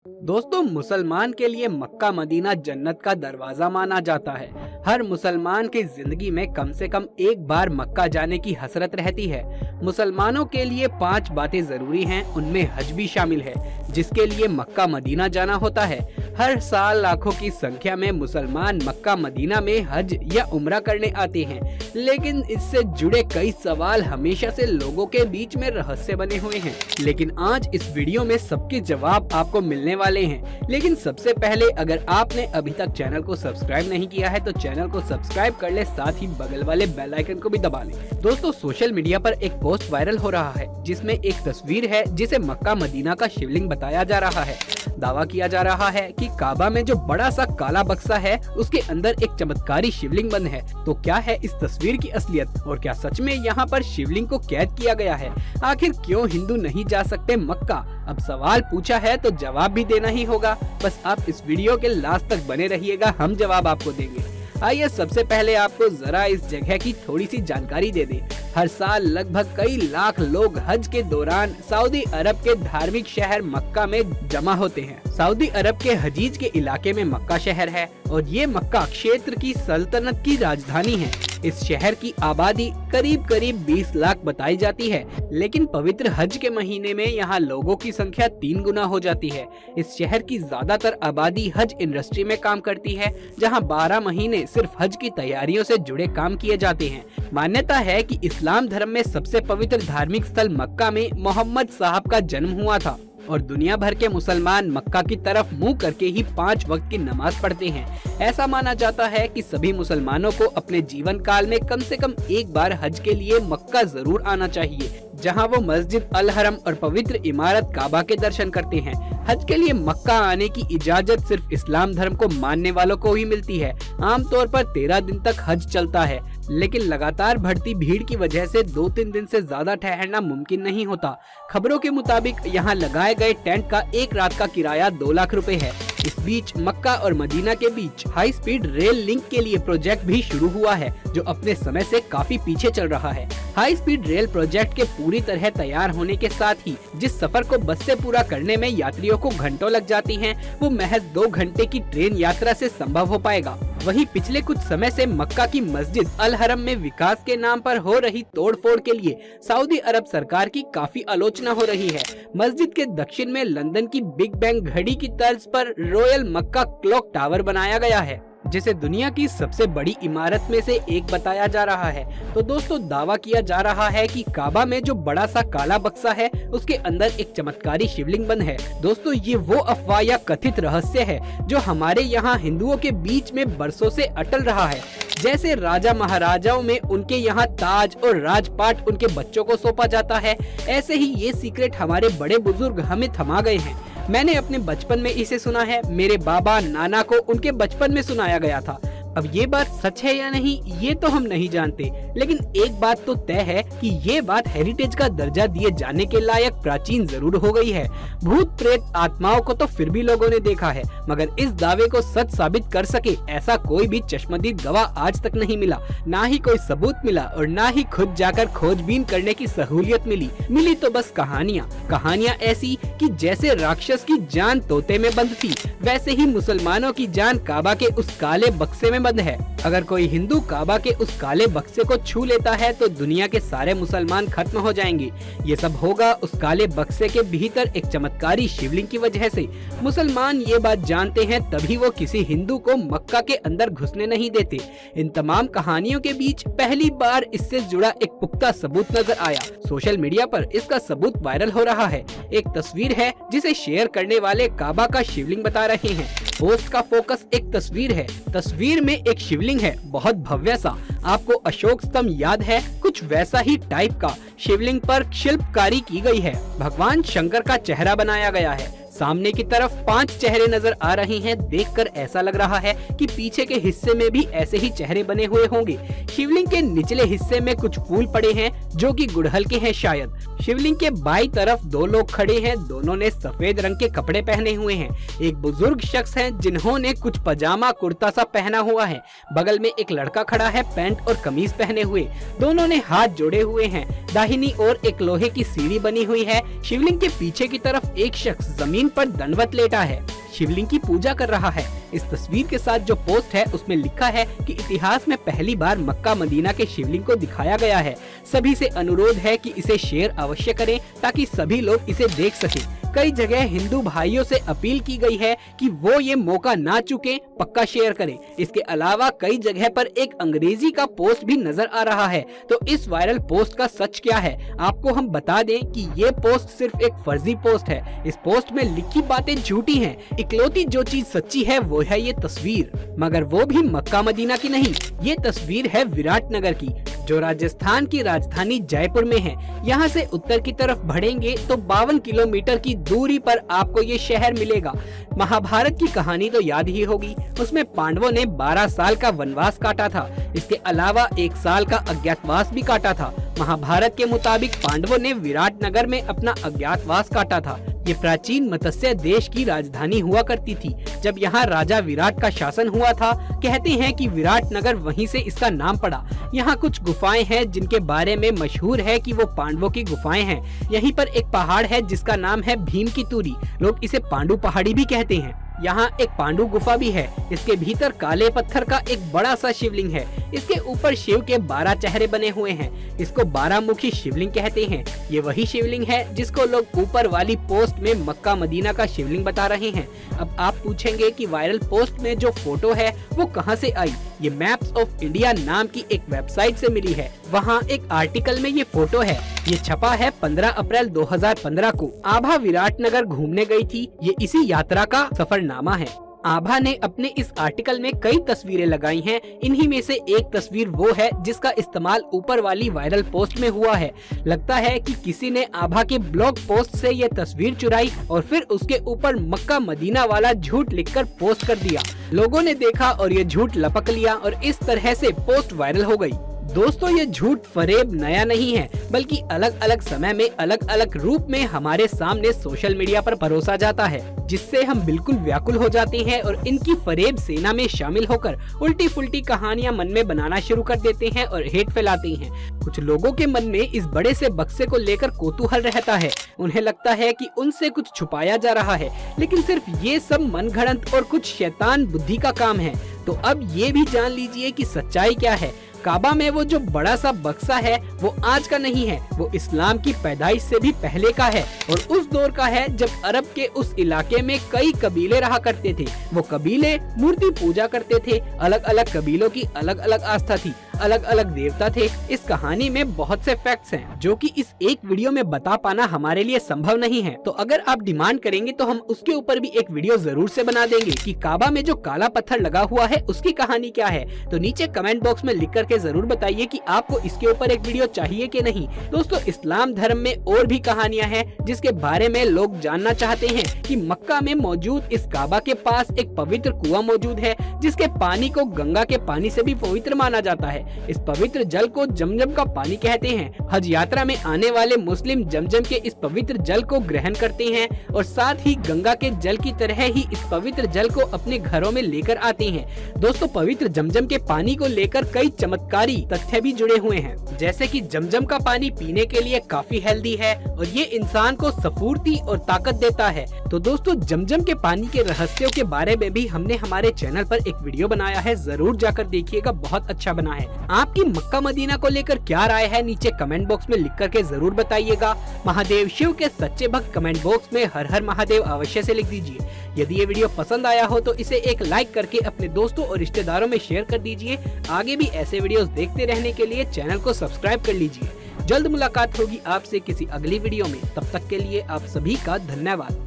दोस्तों, मुसलमान के लिए मक्का मदीना जन्नत का दरवाजा माना जाता है। हर मुसलमान की जिंदगी में कम से कम एक बार मक्का जाने की हसरत रहती है। मुसलमानों के लिए 5 बातें जरूरी हैं, उनमें हज भी शामिल है, जिसके लिए मक्का मदीना जाना होता है। हर साल लाखों की संख्या में मुसलमान मक्का मदीना में हज या उम्रा करने आते हैं, लेकिन इससे जुड़े कई सवाल हमेशा से लोगों के बीच में रहस्य बने हुए हैं। लेकिन आज इस वीडियो में सबके जवाब आपको मिलने वाले हैं। लेकिन सबसे पहले, अगर आपने अभी तक चैनल को सब्सक्राइब नहीं किया है तो चैनल को सब्सक्राइब कर ले, साथ ही बगल वाले बेल आइकन को भी दबा लें। दोस्तों, सोशल मीडिया पर एक पोस्ट वायरल हो रहा है जिसमें एक तस्वीर है जिसे मक्का मदीना का शिवलिंग बताया जा रहा है। दावा किया जा रहा है कि काबा में जो बड़ा सा काला बक्सा है उसके अंदर एक चमत्कारी शिवलिंग बंद है। तो क्या है इस तस्वीर की असलियत, और क्या सच में यहाँ पर शिवलिंग को कैद किया गया है? आखिर क्यों हिंदू नहीं जा सकते मक्का? अब सवाल पूछा है तो जवाब भी देना ही होगा। बस आप इस वीडियो के लास्ट तक बने रहिएगा, हम जवाब आपको देंगे। आइए सबसे पहले आपको जरा इस जगह की थोड़ी सी जानकारी दे दें। हर साल लगभग कई लाख लोग हज के दौरान सऊदी अरब के धार्मिक शहर मक्का में जमा होते हैं। सऊदी अरब के हजीज के इलाके में मक्का शहर है और ये मक्का क्षेत्र की सल्तनत की राजधानी है। इस शहर की आबादी करीब 20 लाख बताई जाती है, लेकिन पवित्र हज के महीने में यहाँ लोगों की संख्या 3 गुना हो जाती है। इस शहर की ज्यादातर आबादी हज इंडस्ट्री में काम करती है, जहाँ 12 महीने सिर्फ हज की तैयारियों से जुड़े काम किए जाते हैं। मान्यता है कि इस्लाम धर्म में सबसे पवित्र धार्मिक स्थल मक्का में मोहम्मद साहब का जन्म हुआ था और दुनिया भर के मुसलमान मक्का की तरफ मुंह करके ही 5 वक्त की नमाज पढ़ते हैं। ऐसा माना जाता है कि सभी मुसलमानों को अपने जीवन काल में कम से कम एक बार हज के लिए मक्का जरूर आना चाहिए, जहां वो मस्जिद अल हरम और पवित्र इमारत काबा के दर्शन करते हैं। हज के लिए मक्का आने की इजाजत सिर्फ इस्लाम धर्म को मानने वालों को ही मिलती है। आमतौर पर 13 दिन तक हज चलता है, लेकिन लगातार बढ़ती भीड़ की वजह से 2-3 दिन से ज्यादा ठहरना मुमकिन नहीं होता। खबरों के मुताबिक यहाँ लगाए गए टेंट का एक रात का किराया 2 लाख रुपए है। इस बीच मक्का और मदीना के बीच हाई स्पीड रेल लिंक के लिए प्रोजेक्ट भी शुरू हुआ है, जो अपने समय से काफी पीछे चल रहा है। हाई स्पीड रेल प्रोजेक्ट के पूरी तरह तैयार होने के साथ ही जिस सफर को बस से पूरा करने में यात्रियों को घंटों लग जाती हैं, वो महज 2 घंटे की ट्रेन यात्रा से संभव हो पाएगा। वहीं पिछले कुछ समय से मक्का की मस्जिद अल हरम में विकास के नाम पर हो रही तोड़फोड़ के लिए सऊदी अरब सरकार की काफी आलोचना हो रही है। मस्जिद के दक्षिण में लंदन की बिग बैंग घड़ी की तर्ज पर रॉयल मक्का क्लॉक टावर बनाया गया है, जिसे दुनिया की सबसे बड़ी इमारत में से एक बताया जा रहा है। तो दोस्तों, दावा किया जा रहा है कि काबा में जो बड़ा सा काला बक्सा है उसके अंदर एक चमत्कारी शिवलिंग बंद है। दोस्तों, ये वो अफवाह या कथित रहस्य है जो हमारे यहाँ हिंदुओं के बीच में बरसों से अटल रहा है। जैसे राजा महाराजाओं में उनके यहाँ ताज और राजपाट उनके बच्चों को सौंपा जाता है, ऐसे ही ये सीक्रेट हमारे बड़े बुजुर्ग हमें थमा गए हैं। मैंने अपने बचपन में इसे सुना है, मेरे बाबा नाना को उनके बचपन में सुनाया गया था। अब ये बात सच है या नहीं ये तो हम नहीं जानते, लेकिन एक बात तो तय है कि ये बात हेरिटेज का दर्जा दिए जाने के लायक प्राचीन जरूर हो गई है। भूत प्रेत आत्माओं को तो फिर भी लोगों ने देखा है, मगर इस दावे को सच साबित कर सके ऐसा कोई भी चश्मदीद गवाह आज तक नहीं मिला। ना ही कोई सबूत मिला और ना ही खुद जाकर खोजबीन करने की सहूलियत मिली तो बस कहानियाँ ऐसी कि जैसे राक्षस की जान तोते में बंद थी, वैसे ही मुसलमानों की जान काबा के उस काले बक्से में बंद है। अगर कोई हिंदू काबा के उस काले बक्से को छू लेता है तो दुनिया के सारे मुसलमान खत्म हो जाएंगे। ये सब होगा उस काले बक्से के भीतर एक चमत्कारी शिवलिंग की वजह से। मुसलमान ये बात जानते हैं तभी वो किसी हिंदू को मक्का के अंदर घुसने नहीं देते। इन तमाम कहानियों के बीच पहली बार इससे जुड़ा एक पुख्ता सबूत नजर आया। सोशल मीडिया पर इसका सबूत वायरल हो रहा है। एक तस्वीर है जिसे शेयर करने वाले काबा का शिवलिंग बता रहे हैं। पोस्ट का फोकस एक तस्वीर है। तस्वीर में एक शिवलिंग है, बहुत भव्य सा। आपको अशोक स्तंभ याद है? कुछ वैसा ही टाइप का शिवलिंग पर शिल्पकारी की गई है। भगवान शंकर का चेहरा बनाया गया है। सामने की तरफ 5 चेहरे नजर आ रहे हैं। देखकर ऐसा लग रहा है कि पीछे के हिस्से में भी ऐसे ही चेहरे बने हुए होंगे। शिवलिंग के निचले हिस्से में कुछ फूल पड़े हैं जो कि गुड़हल के हैं शायद। शिवलिंग के बाईं तरफ 2 लोग खड़े हैं, दोनों ने सफेद रंग के कपड़े पहने हुए हैं। एक बुजुर्ग शख्स है जिन्होंने कुछ पजामा कुर्ता सा पहना हुआ है। बगल में एक लड़का खड़ा है पैंट और कमीज पहने हुए, दोनों ने हाथ जोड़े हुए हैं। दाहिनी ओर एक लोहे की सीढ़ी बनी हुई है। शिवलिंग के पीछे की तरफ एक शख्स जमीन जमीन पर दंडवत लेटा है, शिवलिंग की पूजा कर रहा है। इस तस्वीर के साथ जो पोस्ट है उसमें लिखा है कि इतिहास में पहली बार मक्का मदीना के शिवलिंग को दिखाया गया है। सभी से अनुरोध है कि इसे शेयर अवश्य करें ताकि सभी लोग इसे देख सकें। कई जगह हिंदू भाइयों से अपील की गई है कि वो ये मौका ना चुके, पक्का शेयर करें। इसके अलावा कई जगह पर एक अंग्रेजी का पोस्ट भी नजर आ रहा है। तो इस वायरल पोस्ट का सच क्या है, आपको हम बता दें कि ये पोस्ट सिर्फ एक फर्जी पोस्ट है। इस पोस्ट में लिखी बातें झूठी हैं। इकलौती जो चीज सच्ची है वो है ये तस्वीर, मगर वो भी मक्का मदीना की नहीं। ये तस्वीर है विराटनगर की, जो राजस्थान की राजधानी जयपुर में है। यहाँ से उत्तर की तरफ बढ़ेंगे तो 52 किलोमीटर की दूरी पर आपको ये शहर मिलेगा। महाभारत की कहानी तो याद ही होगी, उसमें पांडवों ने 12 साल का वनवास काटा था। इसके अलावा 1 साल का अज्ञातवास भी काटा था। महाभारत के मुताबिक पांडवों ने विराटनगर में अपना अज्ञातवास काटा था। ये प्राचीन मत्स्य देश की राजधानी हुआ करती थी जब यहाँ राजा विराट का शासन हुआ था। कहते हैं कि विराटनगर वहीं से इसका नाम पड़ा। यहाँ कुछ गुफाएं हैं जिनके बारे में मशहूर है कि वो पांडवों की गुफाएं हैं। यहीं पर एक पहाड़ है जिसका नाम है भीम की तूरी, लोग इसे पांडु पहाड़ी भी कहते हैं। यहाँ एक पांडु गुफा भी है। इसके भीतर काले पत्थर का एक बड़ा सा शिवलिंग है। इसके ऊपर शिव के 12 चेहरे बने हुए हैं। इसको 12 मुखी शिवलिंग कहते हैं। ये वही शिवलिंग है जिसको लोग ऊपर वाली पोस्ट में मक्का मदीना का शिवलिंग बता रहे हैं। अब आप पूछेंगे कि वायरल पोस्ट में जो फोटो है वो कहाँ से आई। ये मैप्स ऑफ इंडिया नाम की एक वेबसाइट से मिली है। वहाँ एक आर्टिकल में ये फोटो है। ये छपा है 15 अप्रैल 2015 को। आभा विराटनगर घूमने गई थी, ये इसी यात्रा का सफरनामा है। आभा ने अपने इस आर्टिकल में कई तस्वीरें लगाई हैं। इन्हीं में से एक तस्वीर वो है जिसका इस्तेमाल ऊपर वाली वायरल पोस्ट में हुआ है। लगता है कि किसी ने आभा के ब्लॉग पोस्ट से ये तस्वीर चुराई और फिर उसके ऊपर मक्का मदीना वाला झूठ लिखकर पोस्ट कर दिया। लोगों ने देखा और ये झूठ लपक लिया और इस तरह से पोस्ट वायरल हो गई। दोस्तों, ये झूठ फरेब नया नहीं है, बल्कि अलग अलग समय में अलग अलग रूप में हमारे सामने सोशल मीडिया पर परोसा जाता है, जिससे हम बिल्कुल व्याकुल हो जाते हैं और इनकी फरेब सेना में शामिल होकर उल्टी फुल्टी कहानियां मन में बनाना शुरू कर देते हैं और हेट फैलाते हैं। कुछ लोगों के मन में इस बड़े से बक्से को लेकर कौतूहल रहता है। उन्हें लगता है कि उनसे कुछ छुपाया जा रहा है, लेकिन सिर्फ ये सब मनगढ़ंत और कुछ शैतान बुद्धि का काम है। तो अब ये भी जान लीजिए कि सच्चाई क्या है। काबा में वो जो बड़ा सा बक्सा है वो आज का नहीं है, वो इस्लाम की पैदाइश से भी पहले का है और उस दौर का है जब अरब के उस इलाके में कई कबीले रहा करते थे। वो कबीले मूर्ति पूजा करते थे। अलग अलग कबीलों की अलग अलग आस्था थी, अलग अलग देवता थे। इस कहानी में बहुत से फैक्ट्स हैं जो कि इस एक वीडियो में बता पाना हमारे लिए संभव नहीं है। तो अगर आप डिमांड करेंगे तो हम उसके ऊपर भी एक वीडियो जरूर से बना देंगे कि काबा में जो काला पत्थर लगा हुआ है उसकी कहानी क्या है। तो नीचे कमेंट बॉक्स में लिख करके जरूर बताइए कि आपको इसके ऊपर एक वीडियो चाहिए कि नहीं। दोस्तों, इस्लाम धर्म में और भी कहानियां हैं जिसके बारे में लोग जानना चाहते हैं कि मक्का में मौजूद इस काबा के पास एक पवित्र कुआं मौजूद है जिसके पानी को गंगा के पानी से भी पवित्र माना जाता है। इस पवित्र जल को जमजम का पानी कहते हैं। हज यात्रा में आने वाले मुस्लिम जमजम के इस पवित्र जल को ग्रहण करते हैं और साथ ही गंगा के जल की तरह ही इस पवित्र जल को अपने घरों में लेकर आते हैं। दोस्तों, पवित्र जमजम के पानी को लेकर कई चमत्कारी तथ्य भी जुड़े हुए हैं, जैसे कि जमजम का पानी पीने के लिए काफी हेल्दी है और ये इंसान को स्फूर्ति और ताकत देता है। तो दोस्तों, जमजम के पानी के रहस्यों के बारे में भी हमने हमारे चैनल पर एक वीडियो बनाया है, जरूर जाकर देखिएगा, बहुत अच्छा बना है। आपकी मक्का मदीना को लेकर क्या राय है नीचे कमेंट बॉक्स में लिख करके जरूर बताइएगा। महादेव शिव के सच्चे भक्त कमेंट बॉक्स में हर हर महादेव अवश्य से लिख दीजिए। यदि ये वीडियो पसंद आया हो तो इसे एक लाइक करके अपने दोस्तों और रिश्तेदारों में शेयर कर दीजिए। आगे भी ऐसे वीडियोस देखते रहने के लिए चैनल को सब्सक्राइब कर लीजिए। जल्द मुलाकात होगी आपसे किसी अगली वीडियो में, तब तक के लिए आप सभी का धन्यवाद।